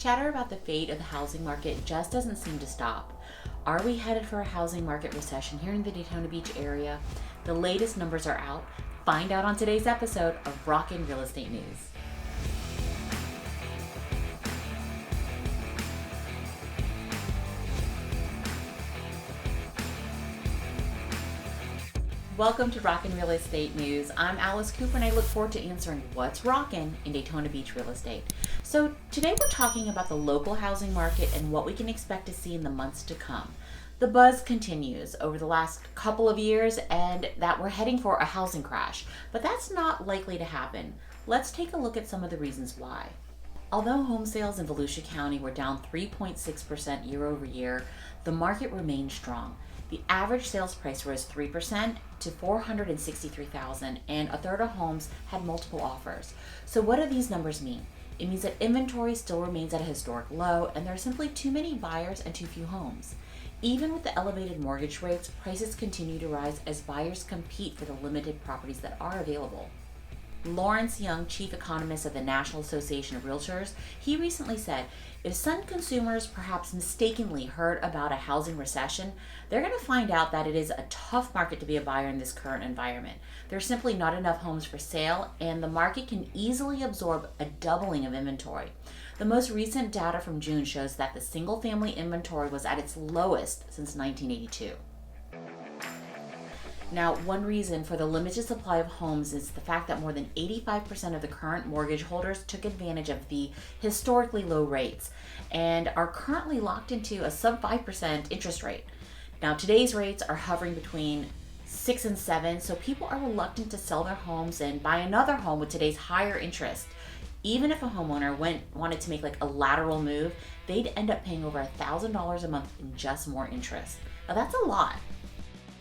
Chatter about the fate of the housing market just doesn't seem to stop. Are we headed for a housing market recession here in the Daytona Beach area? The latest numbers are out. Find out on today's episode of Rockin' Real Estate News. Welcome to Rockin' Real Estate News. I'm Alice Cooper and I look forward to answering what's rockin' in Daytona Beach real estate. So today we're talking about the local housing market and what we can expect to see in the months to come. The buzz continues over the last couple of years and that we're heading for a housing crash, but that's not likely to happen. Let's take a look at some of the reasons why. Although home sales in Volusia County were down 3.6% year over year, the market remained strong. The average sales price rose 3% to $463,000, and a third of homes had multiple offers. So what do these numbers mean? It means that inventory still remains at a historic low, and there are simply too many buyers and too few homes. Even with the elevated mortgage rates, prices continue to rise as buyers compete for the limited properties that are available. Lawrence Young, chief economist of the National Association of Realtors, he recently said, if some consumers perhaps mistakenly heard about a housing recession, they're going to find out that it is a tough market to be a buyer in this current environment. There's simply not enough homes for sale, and the market can easily absorb a doubling of inventory. The most recent data from June shows that the single-family inventory was at its lowest since 1982. Now, one reason for the limited supply of homes is the fact that more than 85% of the current mortgage holders took advantage of the historically low rates and are currently locked into a sub 5% interest rate. Now, today's rates are hovering between 6 and 7, so people are reluctant to sell their homes and buy another home with today's higher interest. Even if a homeowner wanted to make like a lateral move, they'd end up paying over $1,000 a month in just more interest. Now, that's a lot.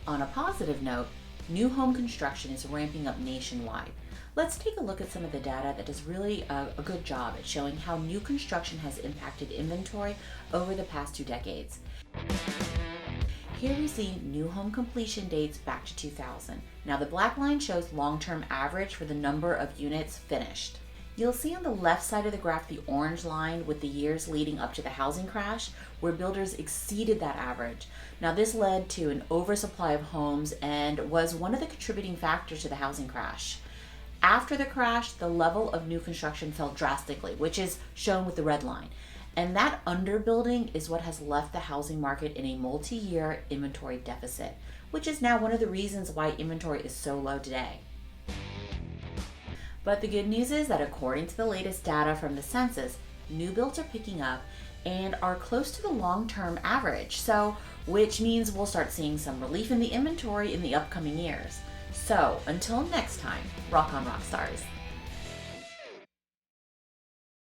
On a positive note, new home construction is ramping up nationwide. Let's take a look at some of the data that does really a good job at showing how new construction has impacted inventory over the past 2 decades. Here we see new home completion dates back to 2000. Now the black line shows long-term average for the number of units finished. You'll see on the left side of the graph the orange line with the years leading up to the housing crash, where builders exceeded that average. Now this led to an oversupply of homes and was one of the contributing factors to the housing crash. After the crash, the level of new construction fell drastically, which is shown with the red line. And that underbuilding is what has left the housing market in a multi-year inventory deficit, which is now one of the reasons why inventory is so low today. But the good news is that according to the latest data from the census, new builds are picking up and are close to the long-term average, which means we'll start seeing some relief in the inventory in the upcoming years. So until next time, rock on, rock stars.